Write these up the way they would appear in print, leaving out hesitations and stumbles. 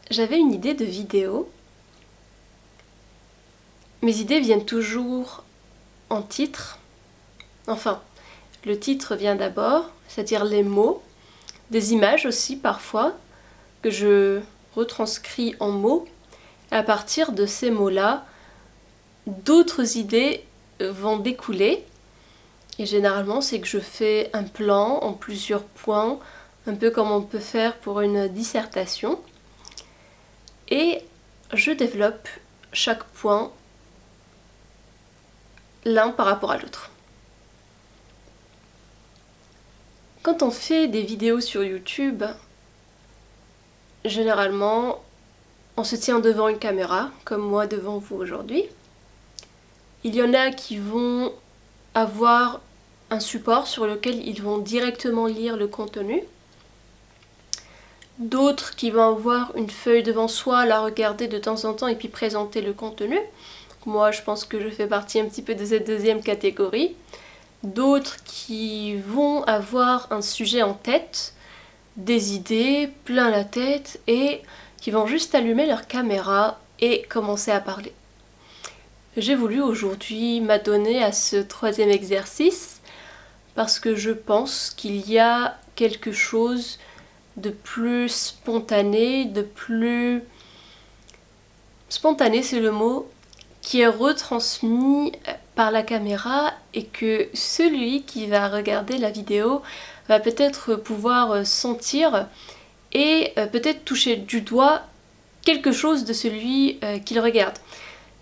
J'avais une idée de vidéo. Mes idées viennent toujours en titre. Enfin, le titre vient d'abord, c'est-à-dire les mots, des images aussi parfois, que je retranscris en mots. À partir de ces mots-là, d'autres idées vont découler. Et généralement, c'est que je fais un plan en plusieurs points, un peu comme on peut faire pour une dissertation. Et je développe chaque point l'un par rapport à l'autre. Quand on fait des vidéos sur YouTube, généralement, on se tient devant une caméra, comme moi devant vous aujourd'hui. Il y en a qui vont avoir un support sur lequel ils vont directement lire le contenu. D'autres qui vont avoir une feuille devant soi, la regarder de temps en temps et puis présenter le contenu. Moi, je pense que je fais partie un petit peu de cette deuxième catégorie. D'autres qui vont avoir un sujet en tête, des idées plein la tête et qui vont juste allumer leur caméra et commencer à parler. J'ai voulu aujourd'hui m'adonner à ce troisième exercice parce que je pense qu'il y a quelque chose de plus spontané, spontané, c'est le mot, qui est retransmis par la caméra et que celui qui va regarder la vidéo va peut-être pouvoir sentir et peut-être toucher du doigt quelque chose de celui qu'il regarde.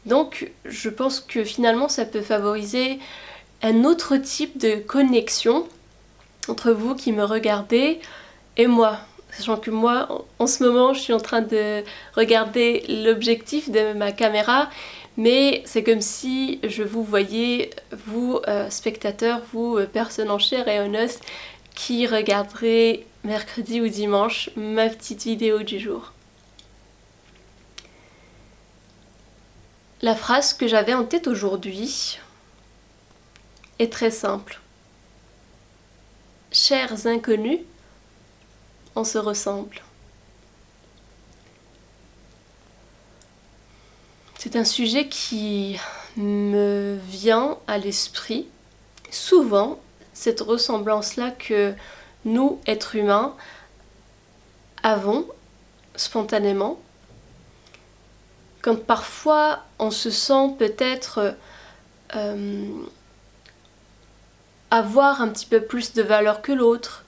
Donc je pense que finalement ça peut favoriser un autre type de connexion entre vous qui me regardez et moi. Sachant que moi, en ce moment, je suis en train de regarder l'objectif de ma caméra, mais c'est comme si je vous voyais, vous spectateurs, vous personnes en chair et en os, qui regarderez mercredi ou dimanche ma petite vidéo du jour. La phrase que j'avais en tête aujourd'hui est très simple. Chers inconnus, on se ressemble. C'est un sujet qui me vient à l'esprit souvent, cette ressemblance-là que nous, êtres humains, avons spontanément. Quand parfois on se sent peut-être avoir un petit peu plus de valeur que l'autre,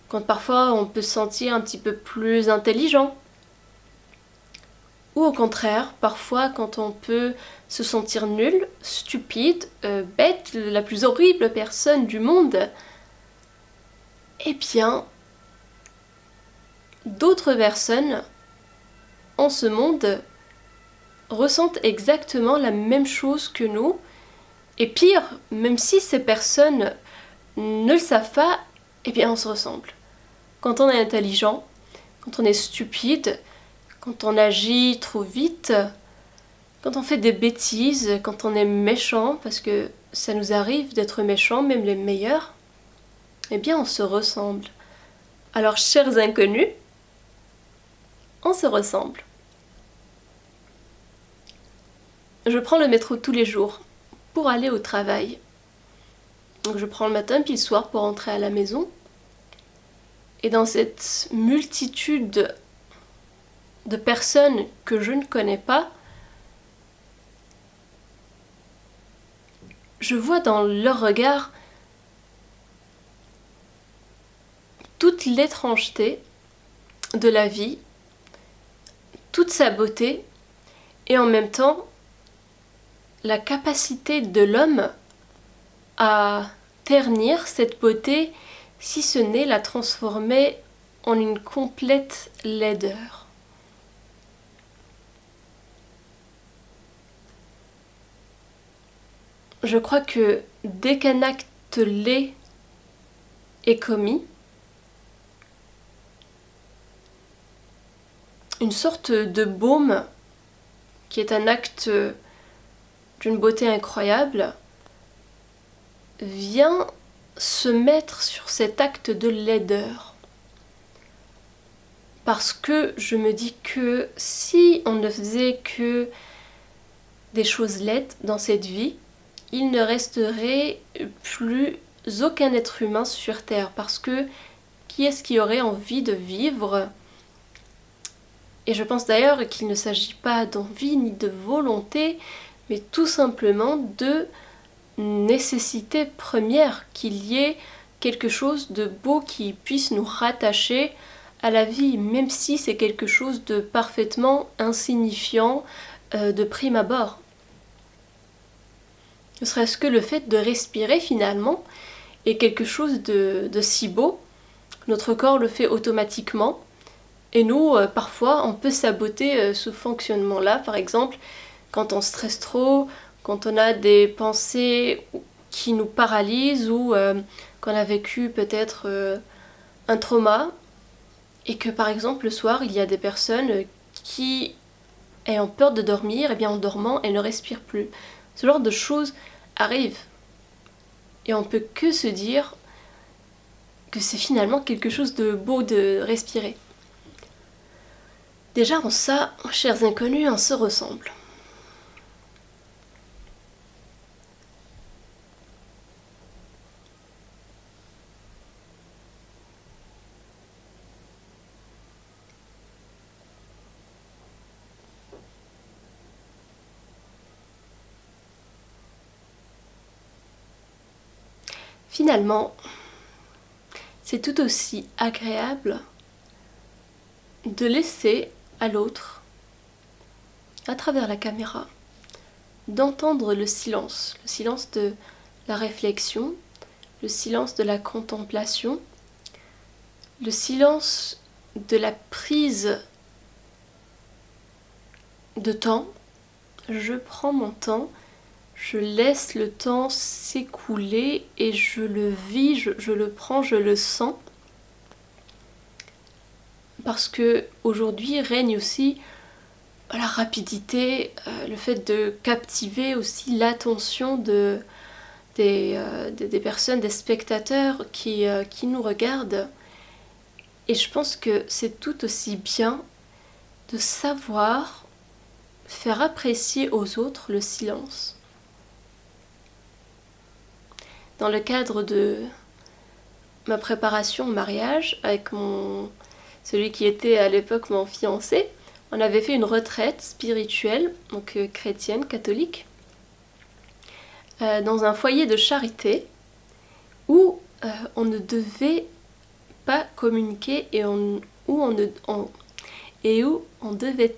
quand parfois on peut se sentir un petit peu plus intelligent, ou au contraire, parfois quand on peut se sentir nul, stupide, bête, la plus horrible personne du monde, eh bien, d'autres personnes en ce monde ressentent exactement la même chose que nous, et pire, même si ces personnes ne le savent pas, eh bien on se ressemble. Quand on est intelligent, quand on est stupide, quand on agit trop vite, quand on fait des bêtises, quand on est méchant, parce que ça nous arrive d'être méchants, même les meilleurs, eh bien on se ressemble. Alors chers inconnus, on se ressemble. Je prends le métro tous les jours pour aller au travail. Donc je prends le matin puis le soir pour rentrer à la maison. Et dans cette multitude de personnes que je ne connais pas, je vois dans leur regard toute l'étrangeté de la vie, toute sa beauté, et en même temps la capacité de l'homme à ternir cette beauté, si ce n'est la transformer en une complète laideur. Je crois que dès qu'un acte laid est commis, une sorte de baume, qui est un acte d'une beauté incroyable, vient se mettre sur cet acte de laideur. parce que je me dis que si on ne faisait que des choses laides dans cette vie, il ne resterait plus aucun être humain sur Terre, parce que qui est-ce qui aurait envie de vivre? Et je pense d'ailleurs qu'il ne s'agit pas d'envie ni de volonté, mais tout simplement de nécessité première, qu'il y ait quelque chose de beau qui puisse nous rattacher à la vie, même si c'est quelque chose de parfaitement insignifiant de prime abord. Ne serait-ce que le fait de respirer finalement est quelque chose de si beau. Notre corps le fait automatiquement. Et nous, parfois, on peut saboter ce fonctionnement-là. Par exemple, quand on stresse trop, quand on a des pensées qui nous paralysent ou qu'on a vécu peut-être un trauma. Et que par exemple, le soir, il y a des personnes qui, ayant peur de dormir, et bien en dormant, elles ne respirent plus. Ce genre de choses arrive. Et on ne peut que se dire que c'est finalement quelque chose de beau de respirer. Déjà en ça, chers inconnus, on se ressemble. Finalement, c'est tout aussi agréable de laisser à l'autre, à travers la caméra, d'entendre le silence de la réflexion, le silence de la contemplation, le silence de la prise de temps. Je prends mon temps, je laisse le temps s'écouler et je le vis, je le prends, je le sens. Parce que aujourd'hui règne aussi la rapidité, le fait de captiver aussi l'attention des personnes, des spectateurs qui nous regardent. Et je pense que c'est tout aussi bien de savoir faire apprécier aux autres le silence. Dans le cadre de ma préparation au mariage avec celui qui était à l'époque mon fiancé, on avait fait une retraite spirituelle, donc chrétienne, catholique, dans un foyer de charité où on ne devait pas communiquer et où on devait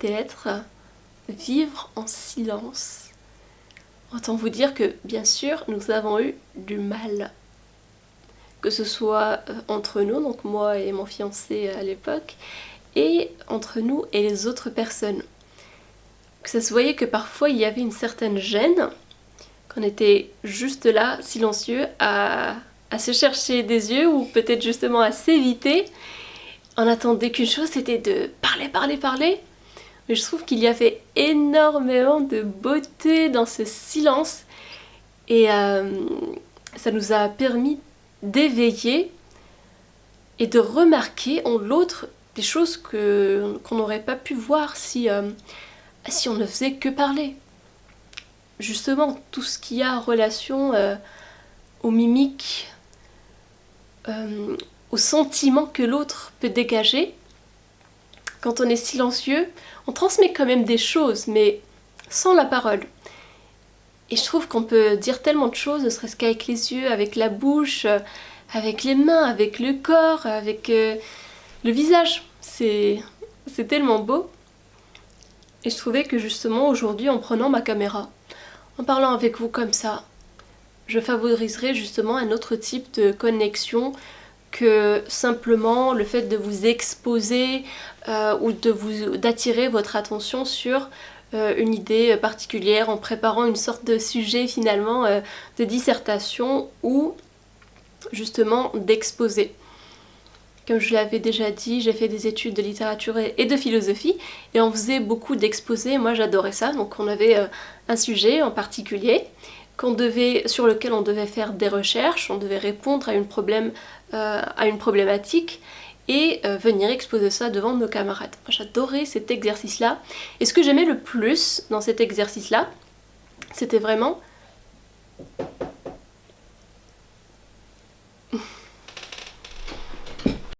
vivre en silence. Autant vous dire que, bien sûr, nous avons eu du mal. Que ce soit entre nous, donc moi et mon fiancé à l'époque, et entre nous et les autres personnes. Ça se voyait que parfois il y avait une certaine gêne, qu'on était juste là, silencieux, à se chercher des yeux, ou peut-être justement à s'éviter. On attendait qu'une chose, c'était de parler. Mais je trouve qu'il y avait énormément de beauté dans ce silence. Et ça nous a permis d'éveiller et de remarquer en l'autre des choses qu'on n'aurait pas pu voir si on ne faisait que parler. Justement, tout ce qui a relation aux mimiques, aux sentiments que l'autre peut dégager. Quand on est silencieux, on transmet quand même des choses, mais sans la parole. Et je trouve qu'on peut dire tellement de choses, ne serait-ce qu'avec les yeux, avec la bouche, avec les mains, avec le corps, avec le visage. C'est tellement beau. Et je trouvais que justement aujourd'hui, en prenant ma caméra, en parlant avec vous comme ça, je favoriserais justement un autre type de connexion que simplement le fait de vous exposer ou d'attirer votre attention sur une idée particulière en préparant une sorte de sujet finalement de dissertation ou justement d'exposer. Comme je l'avais déjà dit, j'ai fait des études de littérature et de philosophie et on faisait beaucoup d'exposés. Moi j'adorais ça, donc on avait un sujet en particulier sur lequel on devait faire des recherches, on devait répondre à une problématique et venir exposer ça devant nos camarades. Moi, j'adorais cet exercice-là. Et ce que j'aimais le plus dans cet exercice-là, c'était vraiment